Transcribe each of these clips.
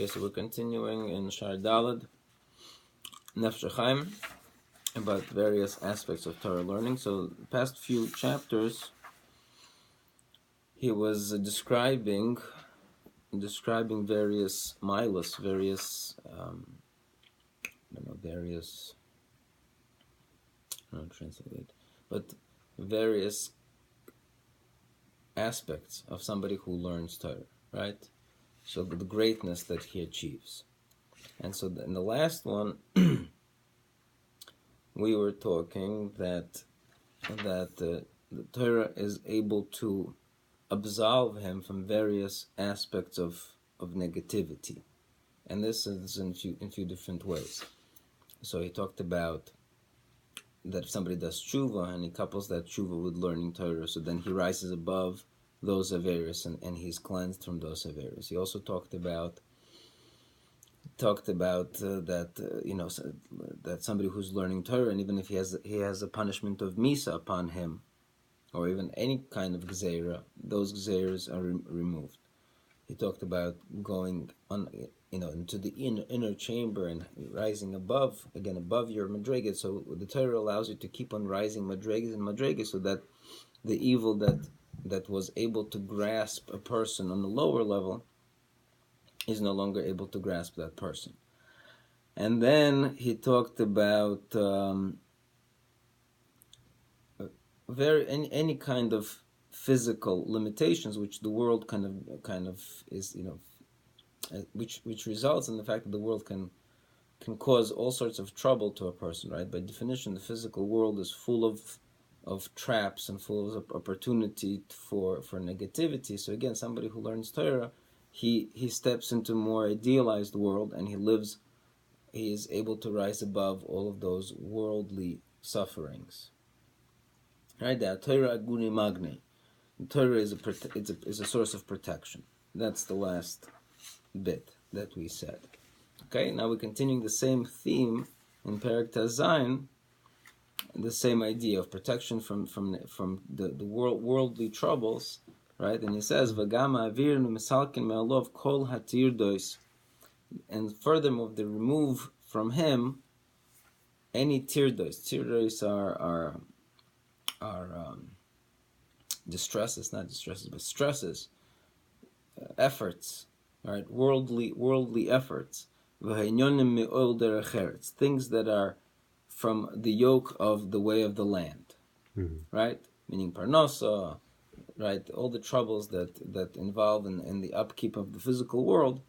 Okay, so we're continuing in Shar Daled, Nefesh HaChaim, about various aspects of Torah learning. So the past few chapters, he was describing various milas, various, I don't translate, but various aspects of somebody who learns Torah, right? So the greatness that he achieves. And so in the last one, we were talking that the Torah is able to absolve him from various aspects of negativity. And this is in few different ways. So he talked about that if somebody does tshuva and he couples that tshuva with learning Torah, so then he rises above those averos and he's cleansed from those averos. He also talked about that somebody who's learning Torah, and even if he has a punishment of misa upon him, or even any kind of gzeira, those gzeiras are removed. He talked about going on, into the inner chamber and rising above your madrigas. So the Torah allows you to keep on rising madrigas, so that the evil that was able to grasp a person on the lower level is no longer able to grasp that person. And then he talked about any kind of physical limitations which the world kind of is, which results in the fact that the world can cause all sorts of trouble to a person, right? By definition, the physical world is full of traps and full of opportunity for negativity. So again, somebody who learns Torah, he steps into a more idealized world, and he is able to rise above all of those worldly sufferings. Right? The Torah aguni magni. Torah is a source of protection. That's the last bit that we said. Okay, now we're continuing the same theme in Perek Tazayin, the same idea of protection from the worldly troubles, right? And he says, "V'gama avirnu misalkin me'alov kol hatirdos," and furthermore, they remove from him any tirdos. Tirdos are distresses, not distresses, but stresses, efforts, right? Worldly efforts. Things that are from the yoke of the way of the land, right? Meaning parnasa, right? All the troubles that involve in the upkeep of the physical world.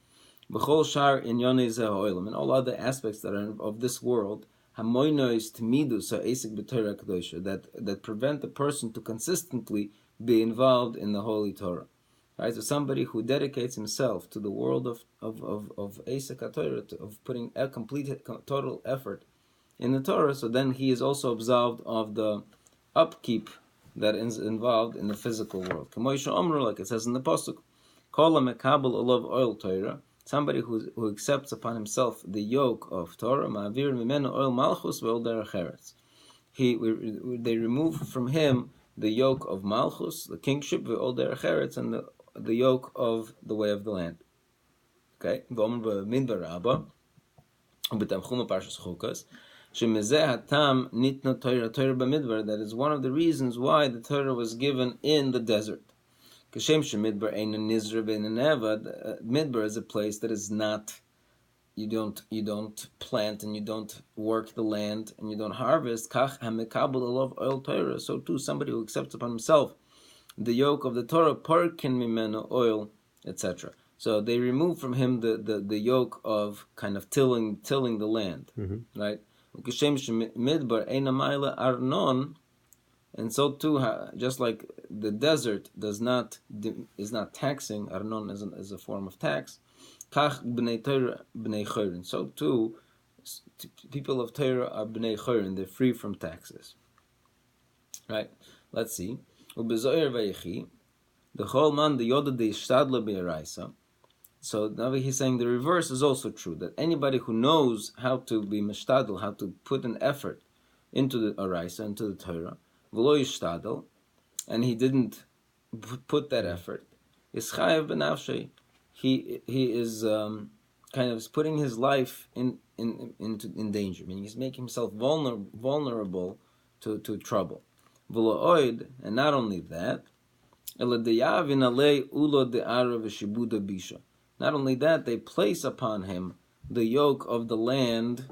B'chol shar inyonei zeh ha'olam, and all other aspects that are of this world, hamoinois timidus ha'esik b'Torah kadosha, that prevent the person to consistently be involved in the Holy Torah. Right? So somebody who dedicates himself to the world of Esek HaTorah, of putting a total effort in the Torah, so then he is also absolved of the upkeep that is involved in the physical world. K'moisha Omru, like it says in the Pasuk, Kol ha'mekabel olav oil Torah, somebody who accepts upon himself the yoke of Torah, ma'avir mimenu oil malchus ve'ol derech eretz. They remove from him the yoke of malchus, the kingship, ve'ol derech eretz, and the yoke of the way of the land. Okay? That is one of the reasons why the Torah was given in the desert. Midbar is a place that is not, you don't plant and you don't work the land and you don't harvest. So too, somebody who accepts upon himself the yoke of the Torah, parkin mimeno oil, etc. So they remove from him the yoke of kind of tilling the land, right? And so too, just like the desert is not taxing, arnon is a form of tax, kach b'nei Torah b'nei chorin. So too, people of Torah are b'nei chorin, they're free from taxes. Right? Let's see. Ubezoyer vayechi, the whole man the yoda de ishtadla be'araisa. So now he's saying the reverse is also true, that anybody who knows how to be mishtadl, how to put an effort into the araisa, into the Torah, v'lo yishtadl, and he didn't put that effort, is chayav b'nafshei. He is kind of putting his life in danger, meaning he's making himself vulnerable to trouble. And not only that, not only that, they place upon him the yoke of the land,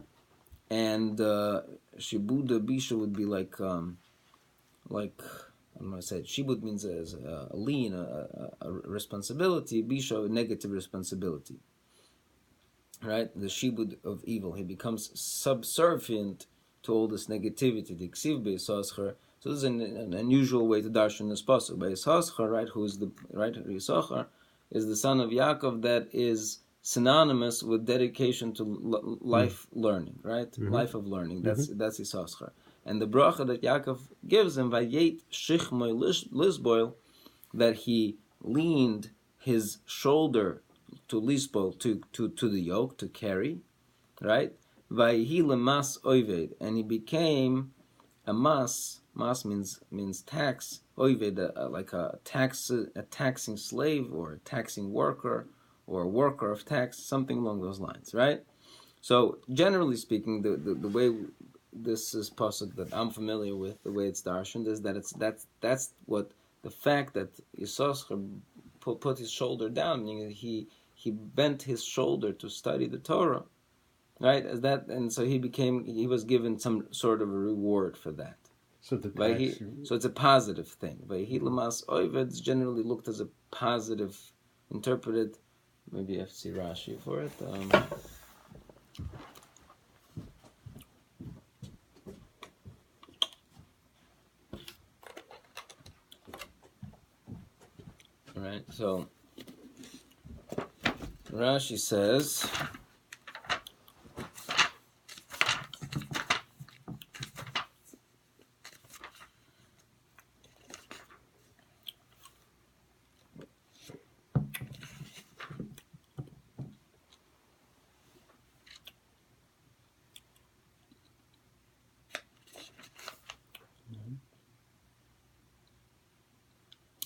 and shibuda bisha would be like I'm gonna say it. Shibud means a lien, a responsibility. Bisha, a negative responsibility. Right, the shibud of evil. He becomes subservient to all this negativity. The ksiv beisachar. So this is an unusual way to darshan this pasuk. Beisachar, right? Who is the right? Yisachar is the son of Yaakov. That is synonymous with dedication to life learning. Right, life of learning. That's Yisachar. And the bracha that Yaakov gives him, vayet shichmoy lisboil, that he leaned his shoulder to lisboil, to the yoke, to carry, right? Vayhi lemas oived, and he became a mas. Mas means tax. Oived, like a taxing slave, or a taxing worker, or a worker of tax, something along those lines, right? So generally speaking, the way this is pasuk that I'm familiar with, the way it's darshaned, is that that's what the fact that Yisachar put his shoulder down, meaning that he bent his shoulder to study the Torah, right? As that, and so he was given some sort of a reward for that. So so it's a positive thing. Vayhi lemas oived is generally looked as a positive, interpreted. Maybe you have to see Rashi for it. Right, so Rashi says,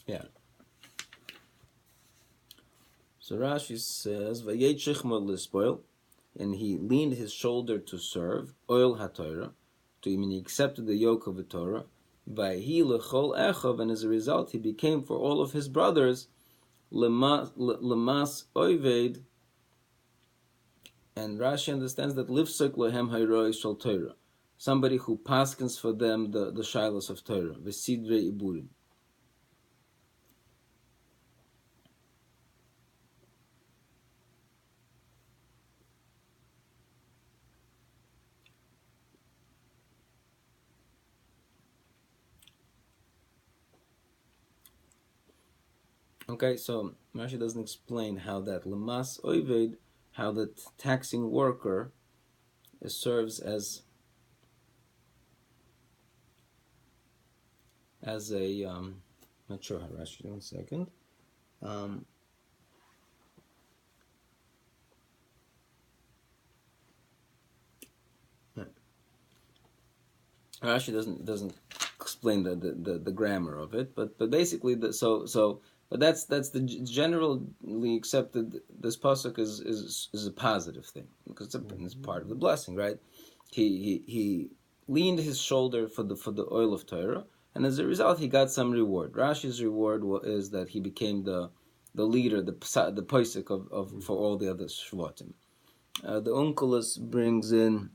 yeah. So Rashi says, "Vayet shichmo lispoil," and he leaned his shoulder to serve oil haTorah, to mean he accepted the yoke of the Torah. Vayhi lechol echov, and as a result, he became for all of his brothers lemas oived. And Rashi understands that lifsek lohem hayroi shel Torah, somebody who paskins for them the shilas of Torah, v'sidrei iburim. Okay, so Rashi doesn't explain how that lemas oived, how the taxing worker serves as a not sure how Rashi. 1 second. Rashi doesn't explain the grammar of it, but basically but that's the generally accepted. This pasuk is a positive thing because it's part of the blessing, right? He leaned his shoulder for the oil of Torah, and as a result, he got some reward. Rashi's reward is that he became the leader, the posek of for all the other shvatim. The Onkelos brings in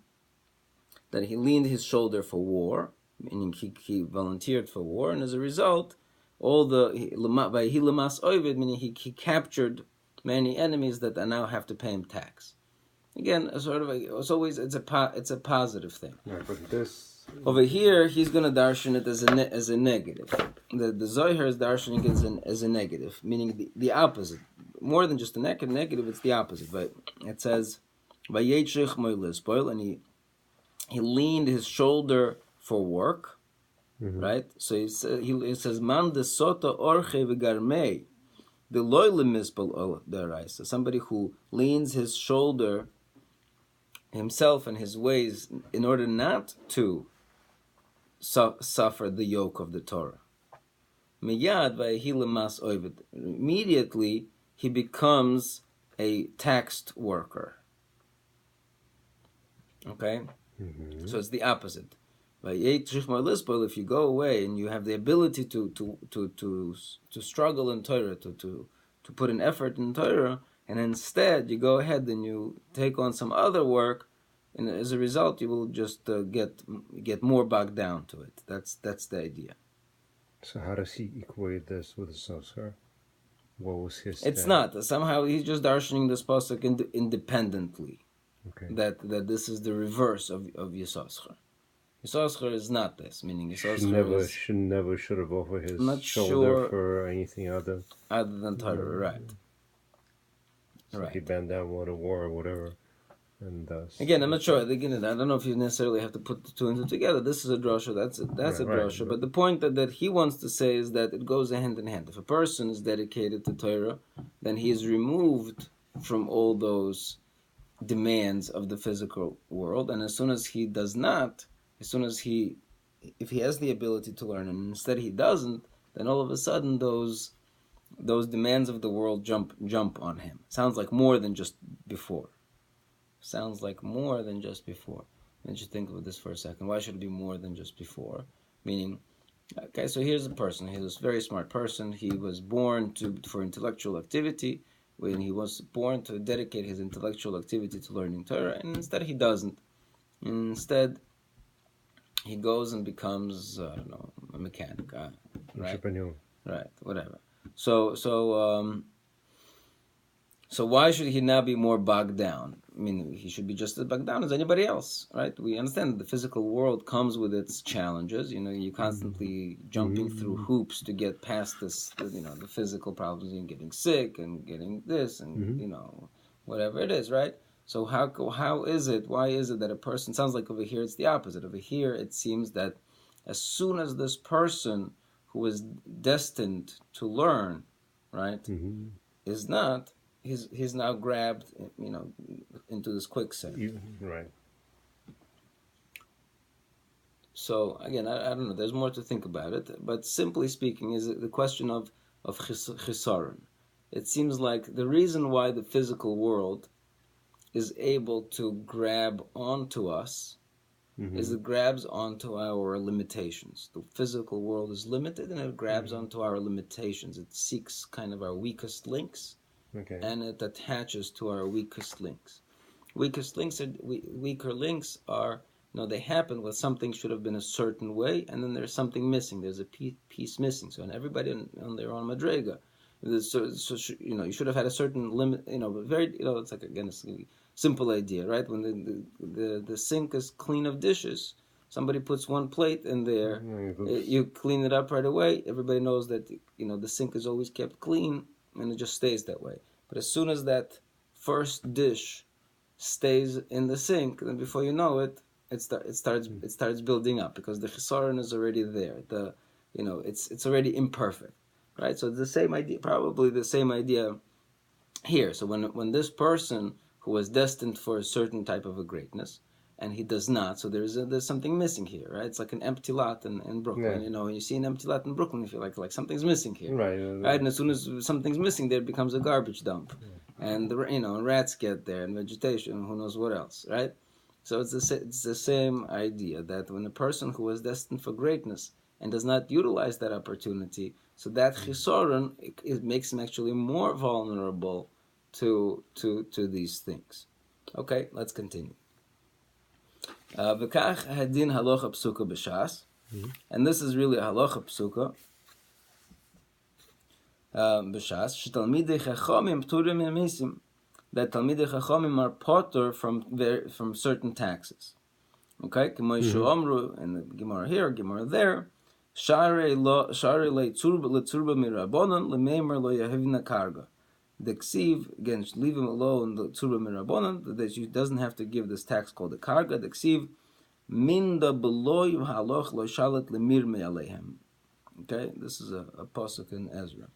that he leaned his shoulder for war, meaning he volunteered for war, and as a result, all the lemas oived, meaning he captured many enemies that now have to pay him tax. Again, it's a positive thing. Right, but this over here, he's going to darshan it as a negative. The Zohar is darshaning it as a negative, meaning the opposite. More than just a negative, it's the opposite. But it says, "Vayetchich mo'lispoil," and he leaned his shoulder for work, right? So he says, "Man de sota orche v'garmei, the loyle mispel deraisa." Somebody who leans his shoulder himself and his ways in order not to suffer the yoke of the Torah. Miyad vayhi lemas oived. Immediately he becomes a taxed worker. Okay? So it's the opposite. If you go away and you have the ability to struggle in Torah, to put an effort in Torah, and instead you go ahead and you take on some other work, and as a result you will just get more bogged down to it. That's the idea. So how does he equate this with the Sasar? What was his It's not. Somehow he's just darshaning this pasuk independently. Okay. That this is the reverse of Yisachar. Yisachar is not this, meaning Yisachar should have offered his not shoulder for anything other than Torah, right? So Right. he banned down water war or whatever, and thus. Again, I'm not sure. Again, I don't know if you necessarily have to put the two and two together. This is a drasha, that's a drasha. But the point that he wants to say is that it goes hand in hand. If a person is dedicated to Torah, then he is removed from all those demands of the physical world, and as soon as he does not, if he has the ability to learn and instead he doesn't, then all of a sudden those demands of the world jump on him. Sounds like more than just before. Let's just think of this for a second. Why should it be more than just before? Meaning, okay, so here's a person. He's a very smart person. He was born for intellectual activity. When he was born to dedicate his intellectual activity to learning Torah, and instead he doesn't. Instead, he goes and becomes, I don't know, a mechanic, right? Entrepreneur. Right, whatever. So why should he now be more bogged down? I mean, he should be just as bogged down as anybody else, right? We understand that the physical world comes with its challenges. You're constantly jumping through hoops to get past this, the physical problems, and getting sick and getting this and, whatever it is, right? So how is it, why is it that a person, sounds like over here it's the opposite. Over here it seems that as soon as this person who is destined to learn, right, is not, he's now grabbed, into this quicksand. Right. So again, I don't know. There's more to think about it, but simply speaking, is the question of chisaron. It seems like the reason why the physical world is able to grab onto us is it grabs onto our limitations. The physical world is limited, and it grabs onto our limitations. It seeks kind of our weakest links. Okay. And it attaches to our weakest links. Weaker links are, they happen when something should have been a certain way, and then there's something missing. There's a piece missing. So, and everybody on their own madrega. So you should have had a certain limit. Very, it's like, again, it's a simple idea, right? When the sink is clean of dishes, somebody puts one plate in there, you clean it up right away. Everybody knows that the sink is always kept clean. And it just stays that way. But as soon as that first dish stays in the sink, then before you know it, it starts building up, because the chisaron is already there. It's already imperfect, right? So it's the same idea, probably the same idea here. So when this person who was destined for a certain type of a greatness, and he does not, so there's something missing here, right? It's like an empty lot in Brooklyn. Yeah. When you see an empty lot in Brooklyn, you feel like something's missing here, right? And as soon as something's missing, there it becomes a garbage dump, and rats get there, and vegetation, and who knows what else, right? So it's the same idea, that when a person who was destined for greatness and does not utilize that opportunity, so that chisaron, it makes him actually more vulnerable to these things. Okay, let's continue. V'kach hadin halacha psuka b'shas, and this is really a halacha psuka b'shas. Shetalmidei chachamim pturim misim, that talmidei chachamim are potter from certain taxes. Okay, k'mo yishu amru, and the Gemara here, Gemara there. Sharei le'tzurba mirabonon le'meimer lo yahivna karga. The ksiv, again, leave him alone, the tzurba mirabonon, that he doesn't have to give this tax called the karga. The ksiv, minda beloy haloch lo shalat lemir me alehem. Okay, this is a pasuk in Ezra.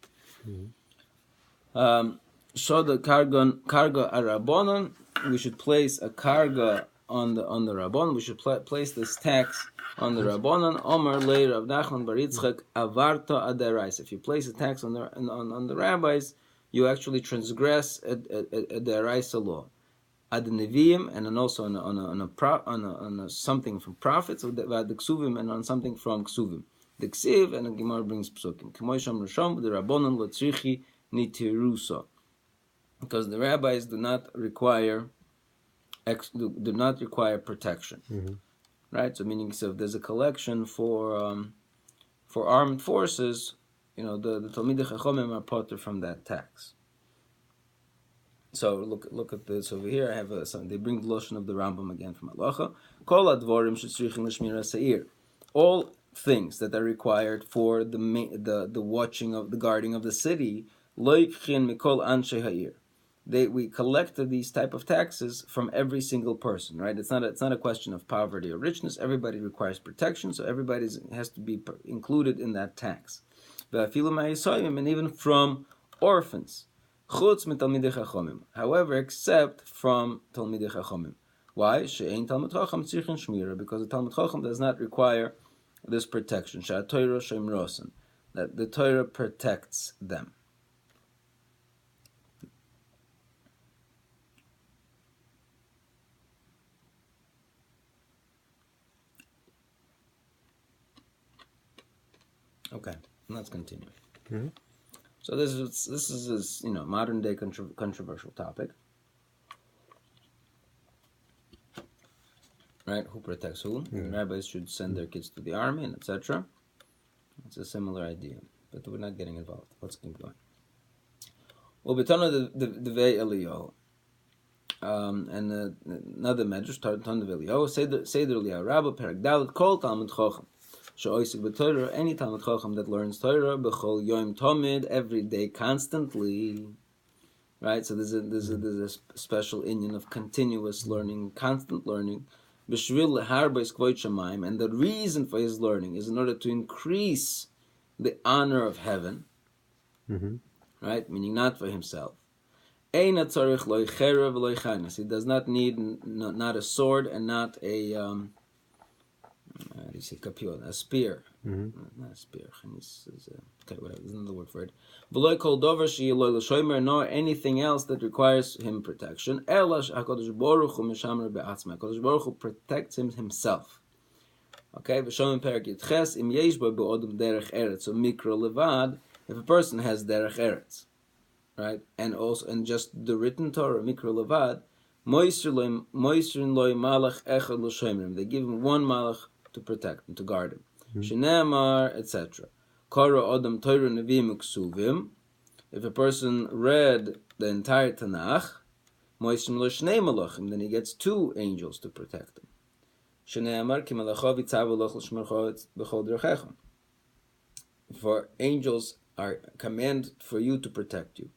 So the karga arabonon, we should place a karga on the rabbonon. We should place this tax on the rabbonon. Omar le Rav Nachman bar Yitzchak avarta adarais. If you place a tax on the rabbis, you actually transgress a deraisa law. Ad neviim, and then also on a something from prophets, and on something from ksuvim. The ksiv, and the Gemara brings psukim. K'moisham rishon the rabbonon lo tzrichi nitirusa, because the rabbis do not require protection, right? So meaning, so if there's a collection for armed forces, the Talmidei Chachamim are potter from that tax. So look at this over here. I have they bring the lotion of the Rambam again from Halacha. Kol advorim shetzrichin l'shmira seir. All things that are required for the watching of the guarding of the city. Loikchin mikol anshe ha'ir. We collected these type of taxes from every single person, right? It's not a question of poverty or richness. Everybody requires protection, so everybody has to be included in that tax. And even from orphans. Chutz mit Talmidei Chachamim. However, except from Talmidei Chachamim. Why? She'ein Talmid Chacham tzirchin shmira, because the Talmid Chacham does not require this protection. She'at-Torah she'imrosen, that the Torah protects them. Okay, let's continue. Mm-hmm. So this is modern day controversial topic, right? Who protects who? Mm-hmm. Rabbis should send their kids to the army, and etc. It's a similar idea, but we're not getting involved. Let's keep going. Ubetana the Vei Eliyahu, and another medrash Ton the Eliyahu Seder Eliyahu Rabba Perek Dalet Kol Talmid Chacham. Any Talmid Chacham that learns Torah b'chol yom tamid, every day, constantly, right? So there's a special inyan of continuous learning, constant learning. B'shvil leharbeis kvoid shamayim, and the reason for his learning is in order to increase the honor of heaven, right? Meaning not for himself. Ein hatzarich lo cherev lo chanas. He does not need not a sword and not a a spear. Not a spear. Okay, whatever. There's another word for it. V'lo kol dover she'lo l'shomer, nor anything else that requires him protection. Elash HaKadosh Baruch Hu mishamer be'atzma. HaKadosh Baruch Hu protects him himself. Okay, v'shomim perek yitches im yesh bo be'odom derech eretz. So mikro levad, if a person has derech eretz, right, and just the written Torah mikro levad, moisrin loy malach echad l'shomerim. They give him one malach to protect him, to guard him. Shenemar, etc. Kara Adam Torah Neviim Ksuvim. If a person read the entire Tanakh, Moisim lo Shnei Malachim, then he gets two angels to protect him. Shenemar Ki Malachav Yitzav Loch L'Shmercha B'chol Derechechem. For angels are commanded for you to protect you.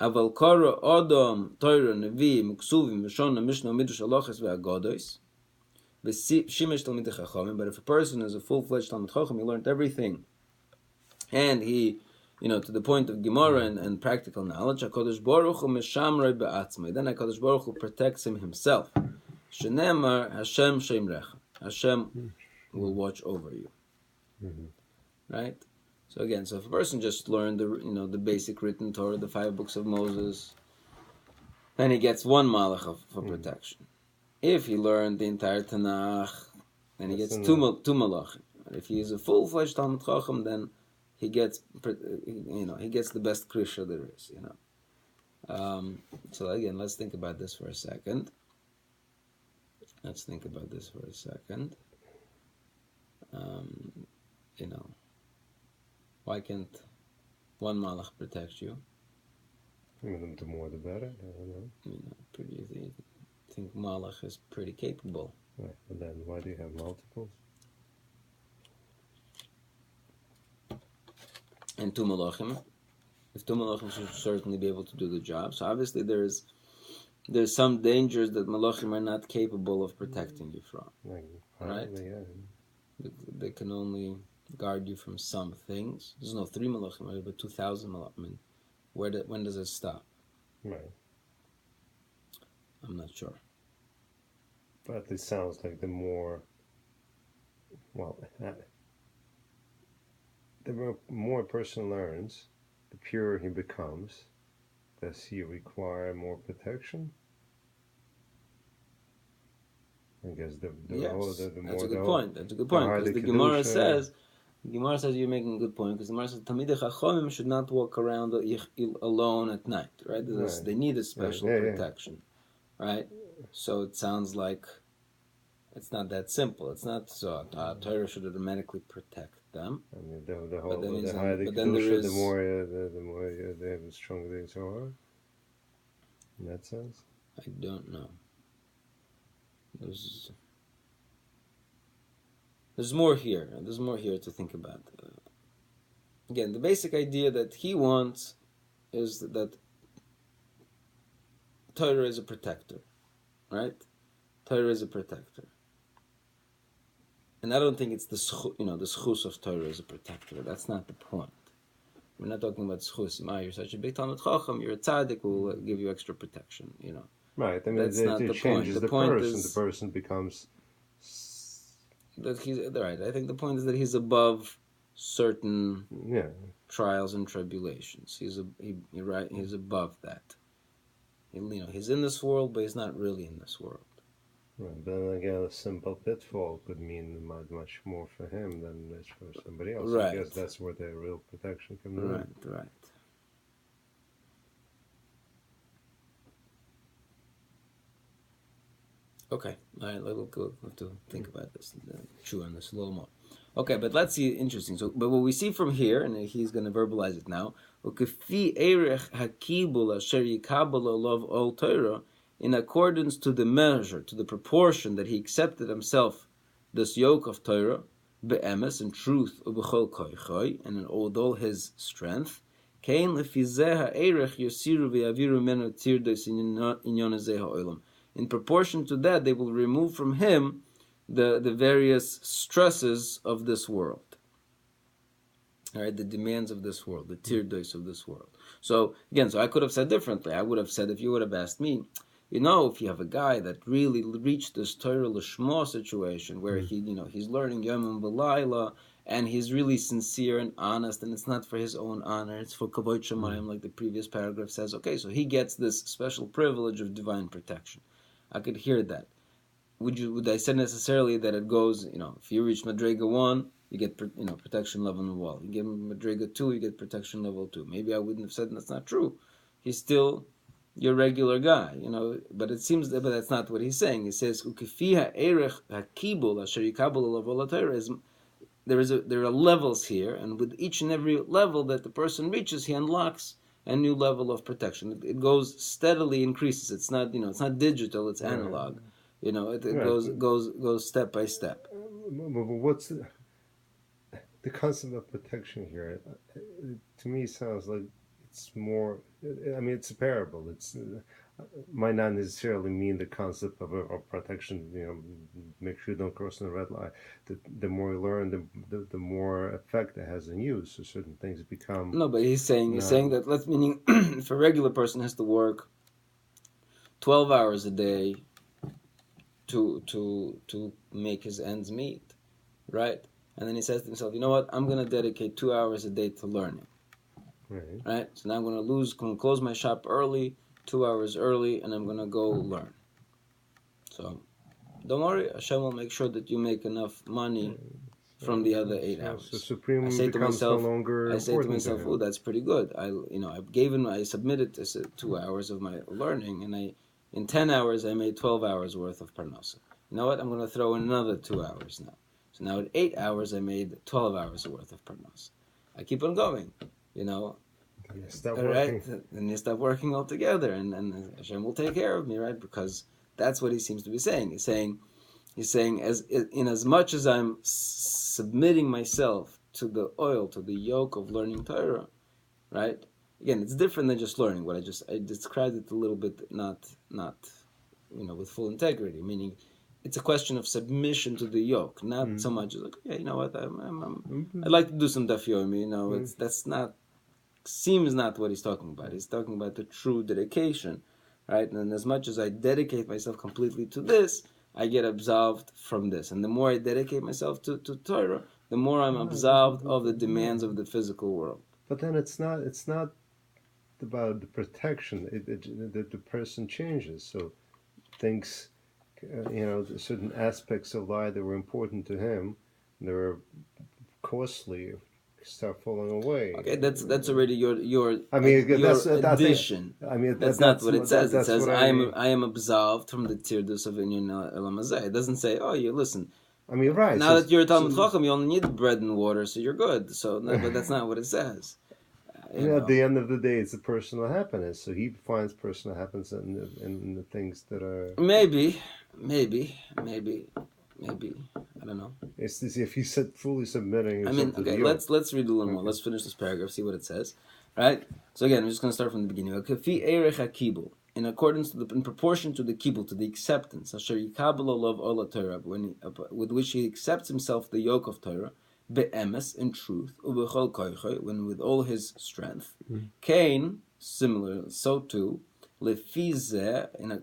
Aval Kara Adam Torah Neviim Ksuvim V'shon Mishnah Midrash Halachos Ve'Agados. But if a person is a full-fledged Talmid Chacham, he learned everything, and he, to the point of Gemara and practical knowledge, HaKadosh Baruch Hu mishamrei be'atzmai. Then HaKadosh Baruch Hu protects him himself. Shenemar Hashem sheimrecha. Hashem will watch over you. Right? So again, so if a person just learned the basic written Torah, the 5 books of Moses, then he gets one malach for protection. If he learned the entire Tanakh, then he gets two malachim. If he is a full-fledged Talmid Chacham, then he gets the best krisha there is. So again, let's think about this for a second. Why can't one malach protect you? The more the better. I don't know. Pretty easy. I think Malach is pretty capable. Right, but then why do you have multiples? And 2 Malachim. If 2 Malachim should certainly be able to do the job. So obviously there's some dangers that Malachim are not capable of protecting you from. Right? They can only guard you from some things. There's no 3 Malachim, right? But 2,000 Malachim. When does it stop? Right. I'm not sure. But it sounds like the more a person learns, the purer he becomes, does he require more protection? I guess the Yes, the that's more a good the point. That's a good the point higher because the the Gemara kedusha. says, you're making a good point because the Gemara says Talmidei Chachamim should not walk around alone at night, right? Right. They need a Yeah, special yeah, yeah. protection, right? So it sounds like it's not that simple. It's not so Torah should automatically protect them. I mean, But that means the higher the but then there kedusha, is, the more they have a stronger the Torah. In that sense. I don't know. There's more here. There's more here to think about. Again, the basic idea that he wants is that Torah is a protector, right? Torah is a protector, and I don't think it's the schus of Torah is a protector. That's not the point. We're not talking about schus. You're such a big Talmid Chacham. You're a tzaddik. We'll give you extra protection. Right. I mean, That's not the point. The point is the person becomes that he's right. I think the point is that he's above certain trials and tribulations. He's above that. He's in this world, but he's not really in this world. Right. But then again, a simple pitfall could mean much more for him than it's for somebody else. Right. I guess that's where the real protection comes in. Right. Okay, all right, we'll have to think about this, chew on this a little more. Okay, but let's see, interesting. So, but what we see from here, and he's going to verbalize it now, in accordance to the measure, to the proportion that he accepted himself this yoke of Torah, be'emes, in truth, and in all his strength, in proportion to that, they will remove from him the various stresses of this world. All right, the demands of this world, the tirdos of this world. So again, I could have said differently. I would have said, if you would have asked me, if you have a guy that really reached this Torah Lishma situation where he's learning Yom and B'Layla, and he's really sincere and honest, and it's not for his own honor, it's for Kavod Shemayim, like the previous paragraph says. Okay, so he gets this special privilege of divine protection. I could hear that. Would I say necessarily that it goes, if you reach Madrega 1, you get protection level on the wall. You get Madrega 2, you get protection level 2. Maybe I wouldn't have said that's not true. He's still your regular guy, but it seems that, but that's not what he's saying. He says, there are levels here, and with each and every level that the person reaches, he unlocks a new level of protection. It goes steadily increases. It's not it's not digital. It's analog. It goes step by step. What's the concept of protection here? To me, sounds like it's more. I mean, it's a parable. It's might not necessarily mean the concept of protection. Make sure you don't cross the red line. The more you learn, the more effect it has on you. So certain things become. No, but he's saying that meaning if a regular person has to work 12 hours a day to make his ends meet, right? And then he says to himself, you know what? I'm going to dedicate 2 hours a day to learning. Right? So now I'm going to close my shop early, 2 hours early, and I'm going to go learn. So don't worry, Hashem will make sure that you make enough money from the other 8 hours. So Supreme I say to myself, to oh, that's pretty good. I submitted 2 hours of my learning, and in 10 hours I made 12 hours worth of parnasa. You know what? I'm going to throw in another 2 hours now. So now at 8 hours I made 12 hours worth of parnasa. I keep on going. Right? Then you stop working altogether, and Hashem will take care of me, right? Because that's what he seems to be saying. He's saying as much as I'm submitting myself to the oil, to the yoke of learning Torah, right? Again, it's different than just learning. I described it a little bit, not with full integrity. Meaning, it's a question of submission to the yoke, not so much like, you know what, I'd like to do some daf yomi. That's not. Seems not what he's talking about. He's talking about the true dedication, right? And as much as I dedicate myself completely to this, I get absolved from this. And the more I dedicate myself to Torah, the more I'm absolved of the demands of the physical world. But then it's not about the protection. That the person changes, so things, certain aspects of life that were important to him, that were costly, start falling away. Okay, that's already your I mean, your I think. addition. I mean, That's not what it says. It that's says what I am absolved from the tirdus of inyan elamazeh. It doesn't say, oh, you listen. I mean, right. Now that you're a Talmud Chacham, you only need bread and water, so you're good. So, no, but that's not what it says. I mean, at the end of the day, it's a personal happiness. So he finds personal happiness in the things that are. Maybe. I don't know. It's as if he's fully submitting himself to the yoke. Let's read a little more. Let's finish this paragraph, see what it says. Right? So again, we're just going to start from the beginning. Kafi erech hakibul, in accordance to in proportion to the kibul, to the acceptance, asher yikabel olav ola Torah, with which he accepts himself the yoke of Torah, be'emes, in truth, ubechol koichoi, when with all his strength. Cain, similar, so too, lefize in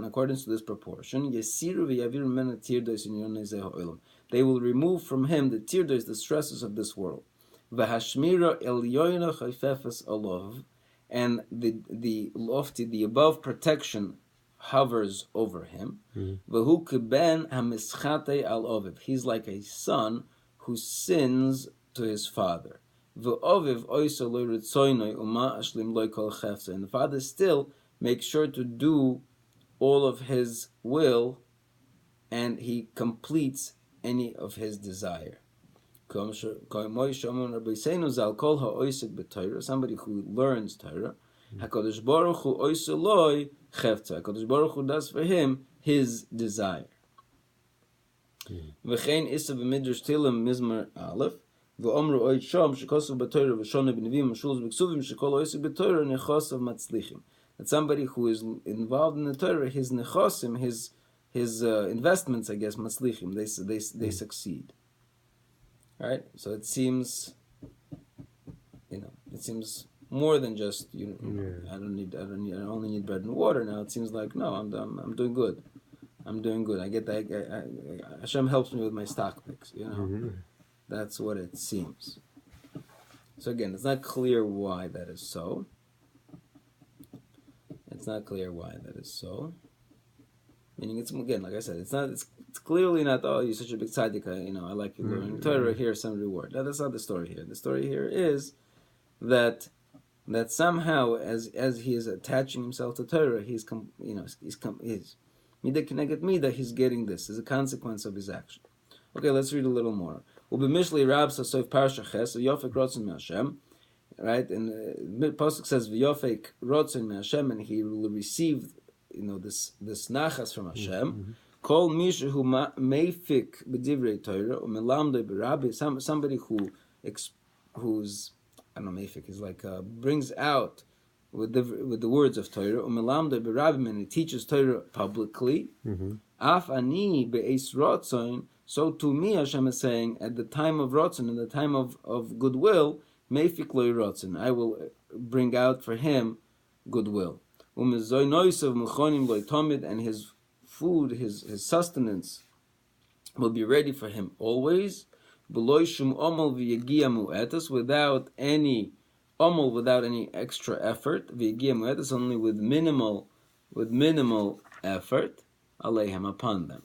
accordance to this proportion, yesiru v'yavir men tirdos in yonei ha'olam. They will remove from him the tirdos, the stresses of this world. V'hashmira elyoyna chayfefes alov, and the lofty, the above protection hovers over him. V'hu keben hamischate al oviv. He's like a son who sins to his father. V'oviv oiso lo ritzoynoi uma ashlim lo kol chefsa. And the father still makes sure to do all of his will, and he completes any of his desire. Somebody who learns Torah, HaKadosh Baruch Hu oiso loi chefta. HaKadosh Baruch Hu does for him his desire. V'chein isa b'midrash Tehillim mizmar aleph. V'omru oit shom shekosav b'Torah v'shona b'nevim v'shulos b'ksuvim shekol oisik b'Torah nechosav matzlichim. That somebody who is involved in the Torah, his nechosim, his investments, I guess, matzlichim, they succeed. Right? So it seems, it seems more than just I only need bread and water. Now it seems like no, I'm doing good. I'm doing good. I get that. Hashem helps me with my stock picks. That's what it seems. So again, it's not clear why that is so. It's not clear why that is so. Meaning, it's again, like I said, it's not. It's clearly not. Oh, you're such a big tzaddik. I like you learning Torah. Here's some reward. No, that's not the story here. The story here is that somehow, as he is attaching himself to Torah, he's midah connected midah. He's getting this as a consequence of his action. Okay, let's read a little more. Ubimishli Rab Sasoif Parsha Ches Yofek Rotzen Me'Hashem. Right, and the pasuk says V'Yofek Rotzen Me'Hashem, and he will receive this nachas from Hashem. Kol mishu hu meifik b'divrei Torah u'melamdei b'Rabbi. Somebody who's I don't know, meifik is like brings out with the words of Torah u'melamdei b'Rabbi, and he teaches Torah publicly. Af ani be'es rotzon. So to me, Hashem is saying, at the time of rotzon, in the time of goodwill, meifik loy rotzon, I will bring out for him goodwill. And his food, his sustenance will be ready for him always, without any without any extra effort, only with minimal effort, aleihem, upon them.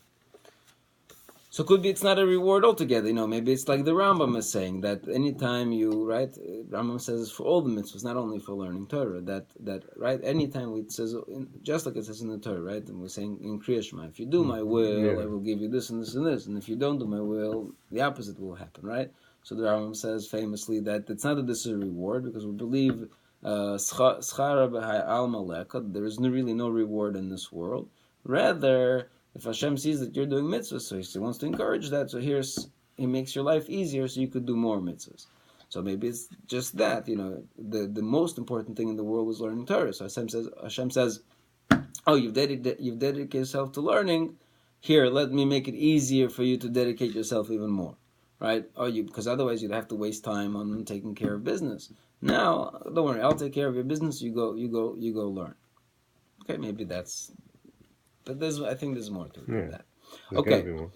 So could be it's not a reward altogether, maybe it's like the Rambam is saying, that anytime Rambam says for all the mitzvahs, not only for learning Torah, that right, anytime it says, just like it says in the Torah, right, and we're saying in Kriya Shema, if you do my will, I will give you this and this and this, and if you don't do my will, the opposite will happen, right? So the Rambam says famously that it's not that this is a reward, because we believe schara b'hai alma leka, there is really no reward in this world. Rather, if Hashem sees that you're doing mitzvahs, so He wants to encourage that, so He makes your life easier so you could do more mitzvahs. So maybe it's just that, the most important thing in the world is learning Torah. So Hashem says, oh, you've dedicated yourself to learning, here, let me make it easier for you to dedicate yourself even more. Right? Because otherwise you'd have to waste time on taking care of business. Now, don't worry, I'll take care of your business, you go learn. Okay, maybe that's... But I think there's more to it than that. There's got to Okay. be more.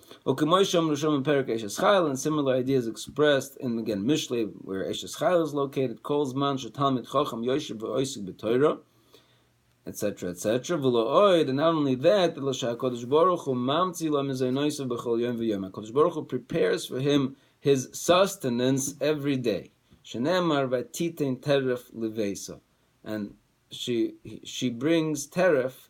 And similar ideas expressed in, again, Mishlei, where Eshes Chayil is located, calls man shetalmid chacham yoshev v'oisik b'Torah, etc., etc. And not only that, HaKadosh Baruch Hu mamtzi lo mizaynosav b'chol yom v'yom. HaKadosh Baruch Hu prepares for him his sustenance every day. Shenemar v'titein teref leveisa. And she brings teref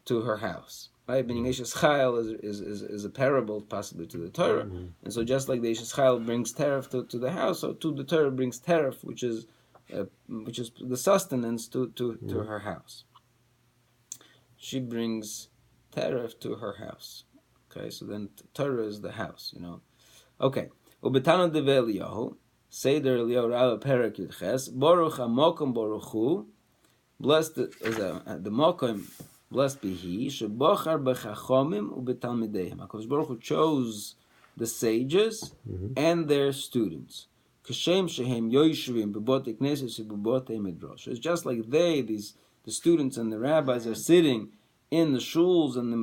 to her house. Right? Meaning Eshes Chayil is a parable possibly to the Torah. And so just like the Eshes Chayil brings teref to the house, so too the Torah brings teref, which is the sustenance to her house. She brings teref to her house. Okay, so then Torah is the house, Okay. Ubetana de Eliyahu, Seder Eliyahu Rabba Perek Yudches, Baruch HaMokom Baruch Hu, blessed is the Mokom, blessed be He, Shebochar B'Chachomim Ubetalmideim. HaKadosh Baruch Hu chose the sages and their students. Kashem Shehem Yoshuvim B'Botei Knesses B'Botei Midrash. It's just like the students and the rabbis are sitting in the shuls and the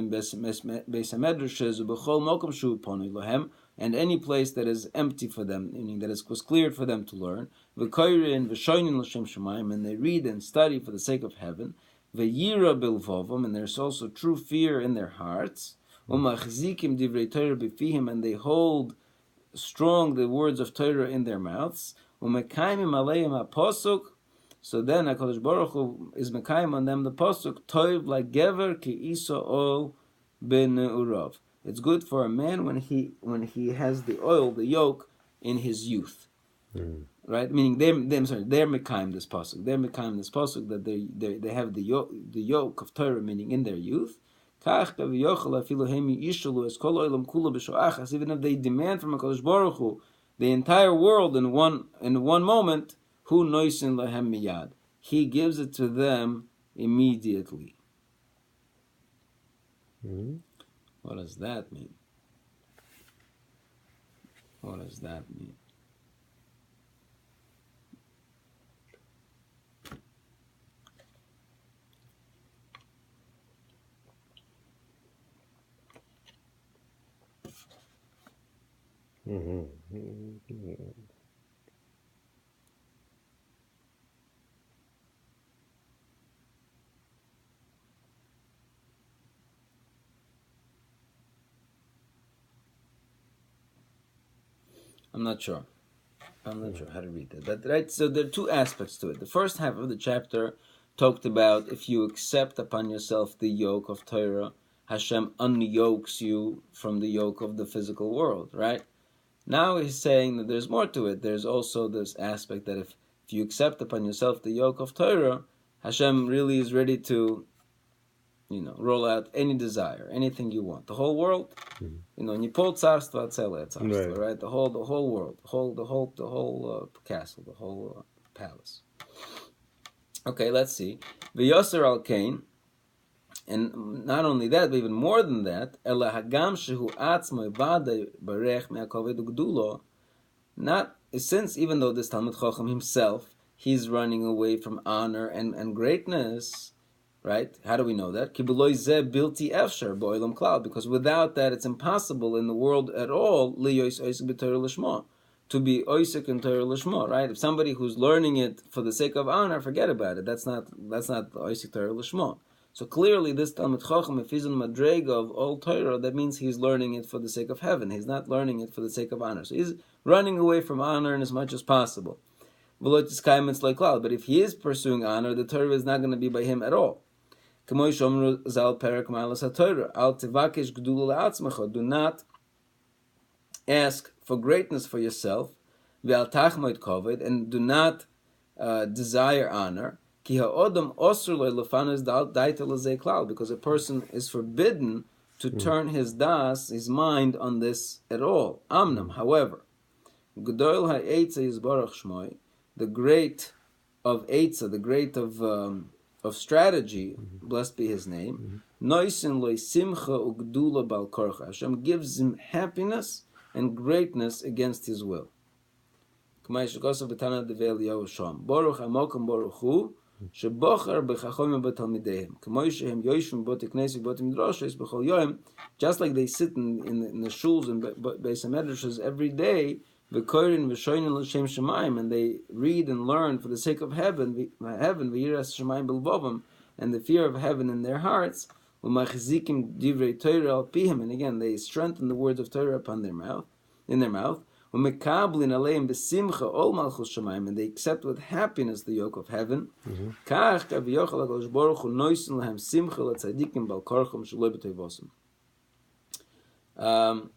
Beis HaMedrashes B'Chol Mokom Shu Ponu Lohem, and any place that is empty for them, meaning that was cleared for them to learn. V'koyrin v'shoinin l'shem shemayim, and they read and study for the sake of heaven. V'yira bilvovam, and there's also true fear in their hearts. U'machzikim divrei Torah b'fihim, and they hold strong the words of Torah in their mouths. U'mekayimim aleim ha'posuk. So then HaKadosh Baruch Hu is mekayim on them the posuk, Toiv la'gever ki iso ol ben urav. It's good for a man when he has the oil, the yoke, in his youth, right? Meaning they're mekayim this pasuk. They're mekayim this pasuk that they have the yoke of Torah, meaning in their youth. Even if they demand from HaKadosh Baruch Hu the entire world in one moment, hu noisin lahem miyad, He gives it to them immediately. What does that mean? What does that mean? I'm not sure how to read that. But right, so there are two aspects to it. The first half of the chapter talked about if you accept upon yourself the yoke of Torah, Hashem unyokes you from the yoke of the physical world, right? Now he's saying that there's more to it. There's also this aspect that if you accept upon yourself the yoke of Torah, Hashem really is ready to roll out any desire, anything you want. The whole world, Nipol Tzarstva Tzele Tzarstva, right? The whole world, the whole castle, the whole palace. Okay, let's see. V'yoser al kain, and not only that, but even more than that, Ela hagam shehu atzmo vade barech me'akoved ugdulo. Not since even though this Talmud Chacham himself, he's running away from honor and greatness. Right? How do we know that? Because without that, it's impossible in the world at all to be oisik in Torah lishma. Right? If somebody who's learning it for the sake of honor, forget about it. That's not oisik Torah lishma. So clearly, this Talmud Chacham, if he's in madrega of all Torah, that means he's learning it for the sake of heaven. He's not learning it for the sake of honor. So he's running away from honor in as much as possible. But if he is pursuing honor, the Torah is not going to be by him at all. Do not ask for greatness for yourself, and do not desire honor, because a person is forbidden to turn his mind on this at all. However, the great of Eitzah, the great of strategy, blessed be His name. Hashem gives him happiness and greatness against his will. Baruch Hamokim Baruch Hu, שבוחר בחכמים בתלמידיהם, כמו שהם יושבים בבתי כנסת ובבתי מדרשות בכל יום, just like they sit in the shuls and Beis HaMedrashes every day, v'korin v'shoinin l'shem shemayim, and they read and learn for the sake of heaven, v'yiras shemayim b'lvovim, and the fear of heaven in their hearts, v'machzikim divrei Torah al pihem, and again they strengthen the words of Torah upon their mouth, in their mouth, v'mekablin aleim b'simcha ol malchus shemayim, and they accept with happiness the yoke of heaven. Kach kaviyochel HaKadosh Baruch Hu noisen lahem simcha l'tzadikim bal korchom shaloi b'toivosim.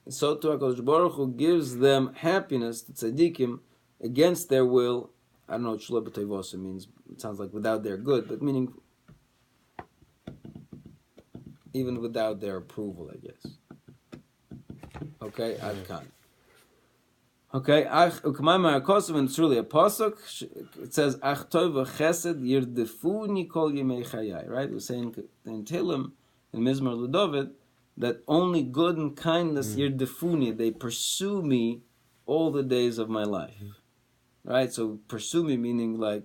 So to HaKadosh Baruch Hu gives them happiness, to tzaddikim, against their will. I don't know what shaloi b'toivosim means. It sounds like without their good, but meaning even without their approval, I guess. Okay, Ad Kan. Okay, and it's really a pasuk. It says, "Ach tov v'chesed yirdefuni kol yemei chayai." Right? We're saying in Tehillim, in Mizmor LeDavid, that only good and kindness yirdefuni, they pursue me all the days of my life. Right? So pursue me meaning I,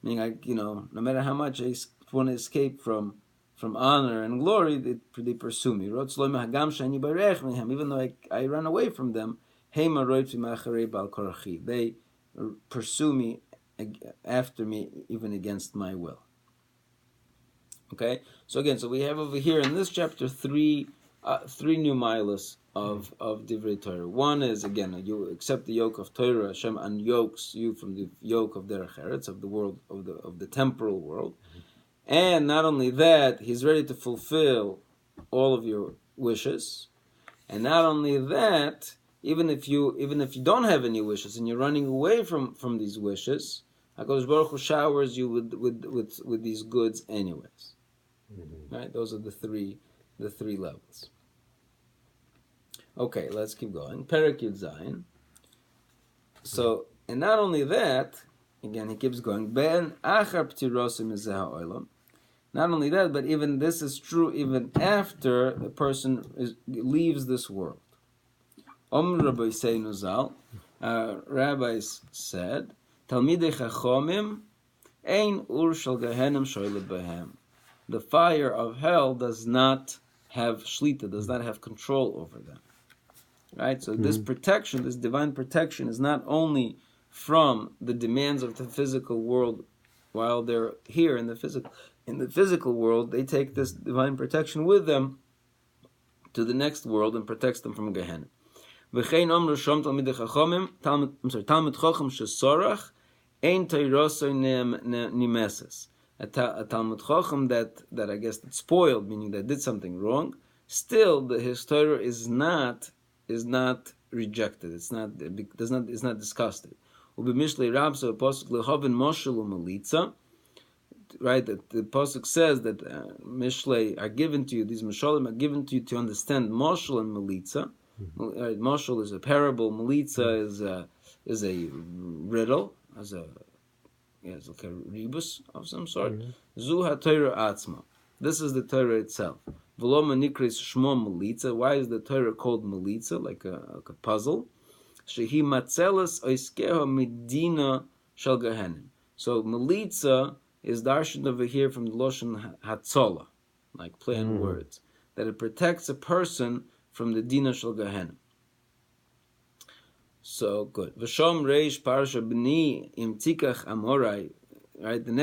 no matter how much I want to escape from honor and glory, they pursue me. Even though I run away from them. They pursue me after me, even against my will. Okay, so again, we have over here in this chapter three new milas of Divrei Torah. One is, again, you accept the yoke of Torah. Hashem unyokes you from the yoke of Derech Eretz, of the world, of the temporal world, and not only that, He's ready to fulfill all of your wishes, and not only that. Even if you don't have any wishes and you're running away from these wishes, HaKadosh Baruch Hu showers you with these goods anyways. Right? Those are the three levels. Okay, let's keep going. Perek Yud Zayin. So, and not only that, again he keeps going. Ben achar ptirosim mizeh ha'olam. Not only that, but even this is true even after the person leaves this world. Rabbis said, Talmidei Chachomim ein ur shel Gehenim shoyled behem. The fire of hell does not have shlita, does not have control over them. Right? So this protection, this divine protection, is not only from the demands of the physical world while they're here in the physical world, they take this divine protection with them to the next world and protects them from Gehenna. V'chein omru shom talmidei chachomim, talmid chacham shesorach, ein teirosoi nimeses. A talmid chacham that I guess that's spoiled, meaning that did something wrong, still his Torah is not rejected. It's not disgusted. U'b'mishlei rab so pasuk lehovin moshel u'malitza. Right, that the pasuk says that mishlei are given to you. These mishalim are given to you to understand moshel and malitza. Moshel is a parable. Malitza is a riddle, it's like a rebus of some sort. Zu ha-Torah atzma. This is the Torah itself. V'lo manikris shmo malitza. Why is the Torah called malitza, like a puzzle? Shehi matzelas oiskeha medina shel Gehenim. So malitza is darshan over here from the loshen hatzola, like play on words, that it protects a person from the Dina Shel Gehenna. So good. V'shom reish parsha b'ni im tikach amorai. Right. In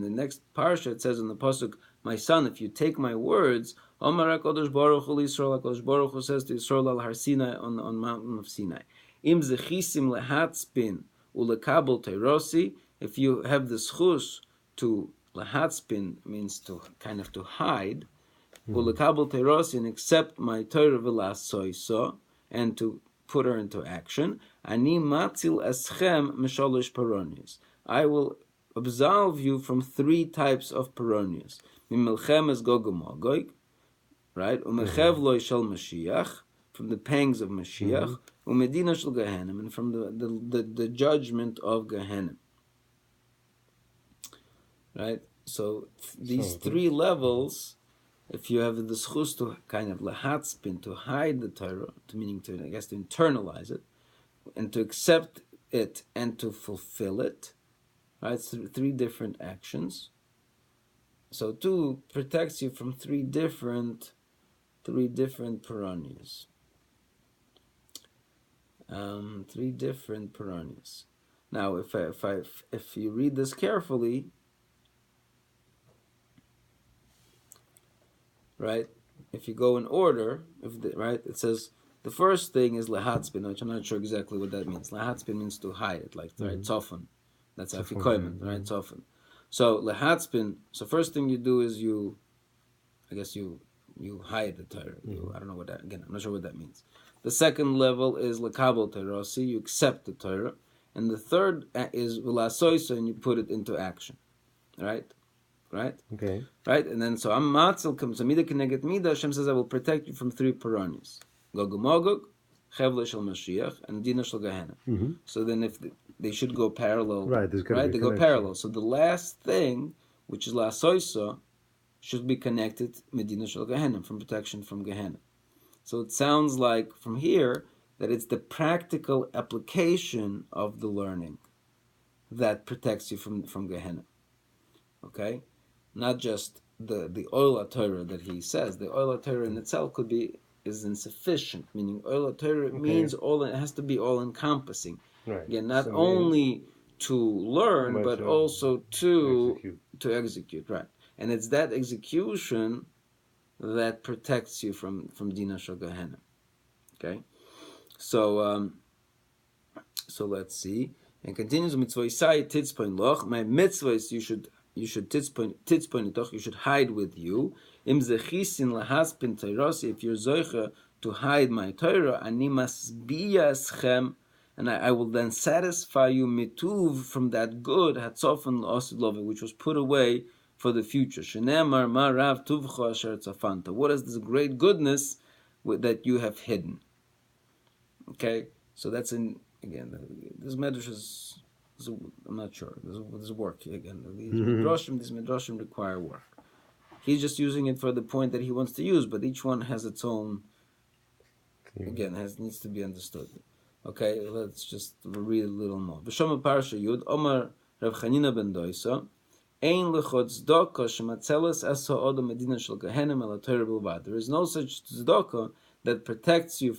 the next parsha it says in the pasuk, "My son, if you take my words, Omar HaKadosh Baruch Hu Yisrael, HaKadosh Baruch Hu says to Yisrael al Har Sinai on mountain of Sinai, Im zechisim lehatspin ulekabel teirosi. If you have the schus to lehatspin means to kind of to hide. Ulekabel teirosi, and accept my Torah v'lasoiso, and to put her into action. Ani matzil eschem misholosh paronius. I will absolve you from three types of paronius. Mimilchemes Gog uMagog, right? Umechev lo shel Mashiach, from the pangs of Mashiach. Umedina shel Gehenna, and from the judgment of Gehenna. Right? So these three levels. If you have the schus to kind of lehatspin, to hide the Torah, meaning to internalize it, and to accept it and to fulfill it, right? It's three different actions. So two protects you from three different piranhas. Three different piranhas. Now, if you read this carefully, right? If you go in order, right, it says the first thing is lehatzpin, which I'm not sure exactly what that means. Lehatzpin means to hide it, like right, tzofan. That's afikoyman, right, tzofan. So lehatzpin. So first thing you do is you hide the Torah. I don't know what that. Again, I'm not sure what that means. The second level is lekabel Torah. See, you accept the Torah, and the third is v'lasoisa, and you put it into action, right? Okay. Right, and then so I'm matzil comes mida keneged mida. Hashem says, I will protect you from three piranhas: Gog Magog, Chevla shel Mashiach, and Dina shel Gehenna. So then, if they should go parallel, right? There's got to be they go parallel. So the last thing, which is lasoisa, should be connected Medina shel Gehenna, from protection from Gehenna. So it sounds like from here that it's the practical application of the learning that protects you from Gehenna. Okay, not just the oil Torah that he says. The oil Torah in itself is insufficient. Meaning oil Torah means it has to be all encompassing. Right. Again, not only to learn but also to execute. Right, and it's that execution that protects you from Dina shel Gehenna. Okay, so let's see, and continues mitzvah isai titzpoin loch. My mitzvahs you should titzpoin itoch, you should hide with you. Im zechisin lahaspin teirosi, if you're zoicha to hide my Torah, ani masbiya eschem, and I will then satisfy you mituv from that good hatzofen l'osid love, which was put away for the future. Shenemar marav tuvcha asher tzafanta. What is this great goodness that you have hidden? Okay, so that's this medrash is. I'm not sure. There's work again. These midrashim require work. He's just using it for the point that he wants to use, but each one has its own. Again, needs to be understood. Okay, let's just read a little more. V'shama parasha Yud Omar Rav Chanina ben Doisa Ein lechot tzedakah shematzeles asa odom medina shel Gehenna el Torah bilvad. There is no such tzedakah that protects a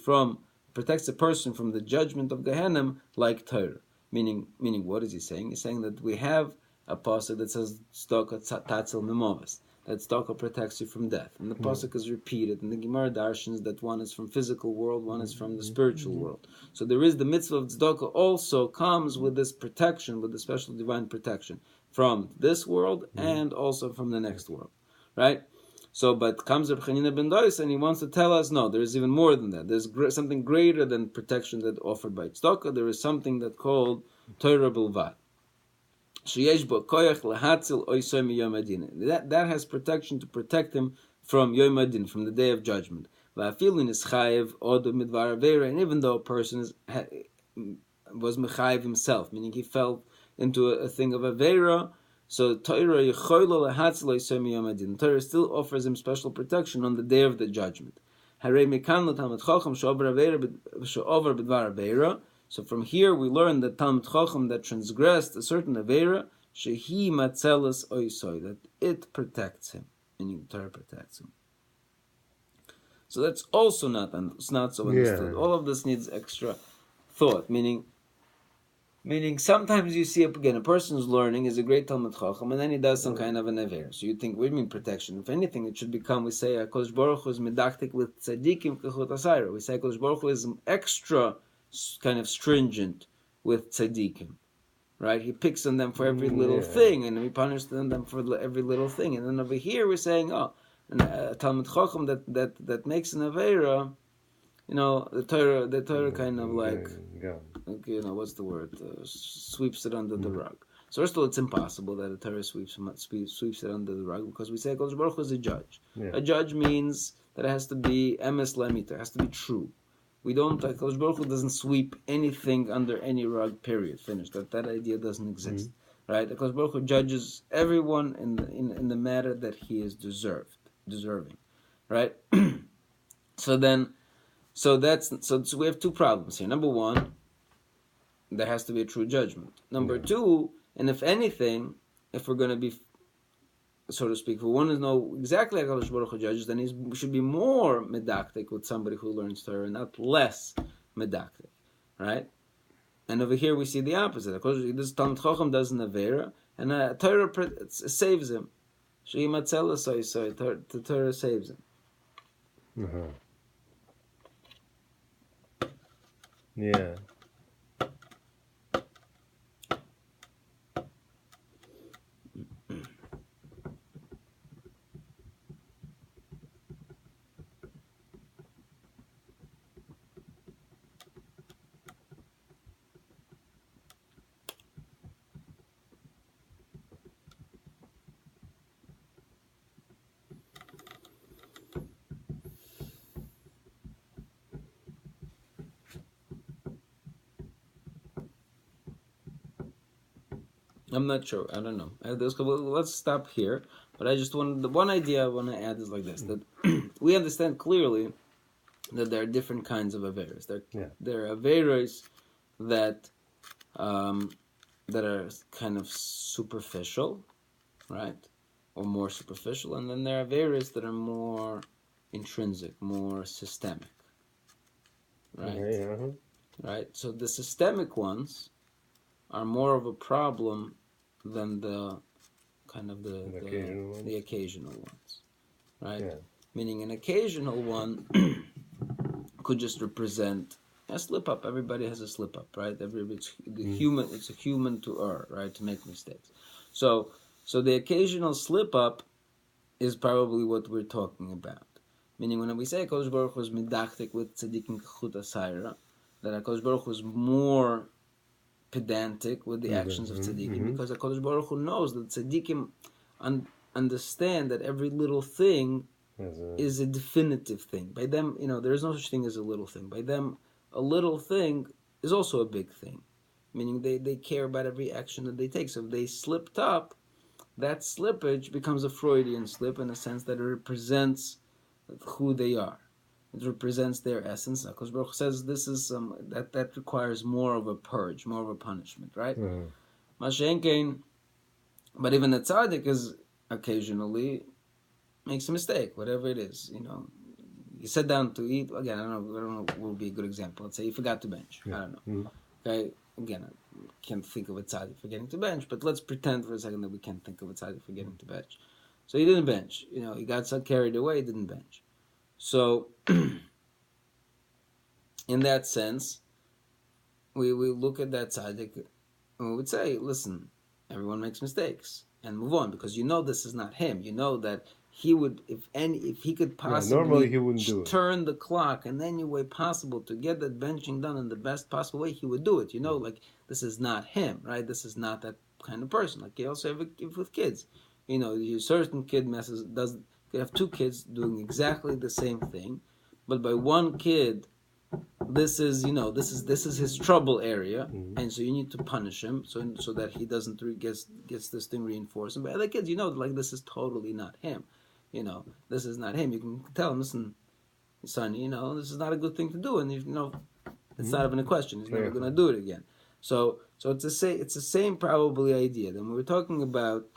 person from the judgment of Gehenna like Torah. Meaning, what is he saying? He's saying that we have a pasuk that says tzedakah tatzel memoves, that tzedakah protects you from death, and the pasuk is repeated, and the Gemara darshans that one is from physical world, one is from the spiritual world. So there is the mitzvah of tzedakah also comes with this protection, with the special divine protection from this world and also from the next world, right? So, but comes Reb Chanina ben Dois and he wants to tell us, no, there is even more than that. There's something greater than protection that offered by tzedakah. There is something that called Torah bilvad. That has protection to protect him from Yom Adin, from the day of judgment. And even though a person was mechayev himself, meaning he fell into a thing of Aveira, so Torah still offers him special protection on the day of the judgment. So from here we learn that Talmud Chacham that transgressed a certain Aveira, shehi matzelas oisoi, that it protects him, meaning the Torah protects him. So that's also not so understood. All of this needs extra thought, meaning sometimes you see, again, a person who's learning is a great Talmud Chacham, and then he does some kind of an aver. So you think, what do you mean protection? If anything, it should become, we say, HaKadosh Baruch Hu is medaktik with tzadikim kechut asayra. We say HaKadosh Baruch Hu is extra kind of stringent with tzadikim, right? He picks on them for every little thing, and we punish them for every little thing. And then over here we're saying, a Talmud Chacham that makes an avera, the Torah kind of like, what's the word? Sweeps it under the rug. So first of all, it's impossible that a Torah sweeps it under the rug, because we say HaKadosh Baruch Hu is a judge. Yeah. A judge means that it has to be emes lemita, it has to be true. HaKadosh Baruch Hu doesn't sweep anything under any rug, period, finished. That idea doesn't exist. Right? HaKadosh Baruch Hu judges everyone in the matter that he is deserving. Right? So we have two problems here. Number one, there has to be a true judgment. Number two, And if anything, if we're going to be, so to speak, if we want to know exactly how HaKadosh Baruch Hu judges, then he should be more medactic with somebody who learns Torah, not less medactic, right? And over here we see the opposite. This Talmid Chacham does an Avera, and Torah saves him. The Torah saves him. Uh-huh. Yeah. I'm not sure. I don't know. Let's stop here. But I just wanted, the one idea I want to add is like this: that we understand clearly that there are different kinds of averas. There are averas that that are kind of superficial, right, or more superficial, and then there are averas that are more intrinsic, more systemic, right? Okay, Right. So the systemic ones are more of a problem than the kind of the occasional ones, right? Yeah. Meaning an occasional one could just represent a slip up. Everybody has a slip up, right? It's a human to err, right? To make mistakes. So the occasional slip up is probably what we're talking about. Meaning when we say HaKadosh Baruch Hu is midachtik with tzaddikim k'chut asayra, that HaKadosh Baruch Hu is more pedantic with the actions of tzaddikim, because HaKadosh Baruch Hu knows that tzaddikim understand that every little thing is a definitive thing. By them, there is no such thing as a little thing. By them, a little thing is also a big thing. Meaning they care about every action that they take. So if they slipped up, that slippage becomes a Freudian slip in a sense that it represents who they are. It represents their essence. HaKadosh Baruch Hu says this is that requires more of a purge, more of a punishment, right? Mashenkein, but even the tzaddik is occasionally makes a mistake, whatever it is. You sit down to eat. Again, I don't know what would be a good example. Let's say you forgot to bench. I don't know. Okay, again, I can't think of a tzaddik forgetting to bench, but let's pretend for a second that we can't think of a tzaddik forgetting to bench. So he didn't bench. He got so carried away, he didn't bench. So, in that sense, we look at that tzaddik and we would say, listen, everyone makes mistakes, and move on, because this is not him. That he would, if he could possibly normally he wouldn't do it. Turn the clock in any way possible to get that benching done in the best possible way, he would do it. Like this is not him, right? This is not that kind of person. Like you also have with kids. A certain kid could have two kids doing exactly the same thing, but by one kid, this is his trouble area, and so you need to punish him so that he doesn't gets this thing reinforced. And by other kids, like this is totally not him. This is not him. You can tell him, listen, son, this is not a good thing to do, and it's not even a question. He's never going to do it again. So it's the same probably idea. Then we're talking about.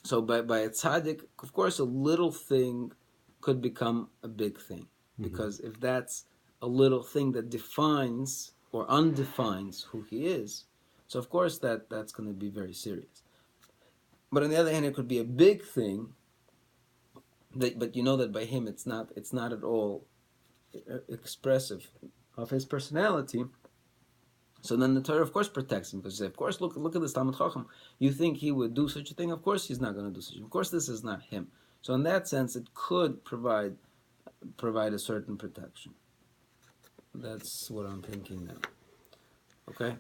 So by a tzaddik, of course, a little thing could become a big thing, because if that's a little thing that defines or undefines who he is, so of course that's going to be very serious. But on the other hand, it could be a big thing. But that by him it's not at all expressive of his personality. So then the Torah, of course, protects him, because of course, look at this Talmid Chacham. You think he would do such a thing? Of course, he's not going to do such a thing. Of course, this is not him. So in that sense, it could provide a certain protection. That's what I'm thinking now. Okay.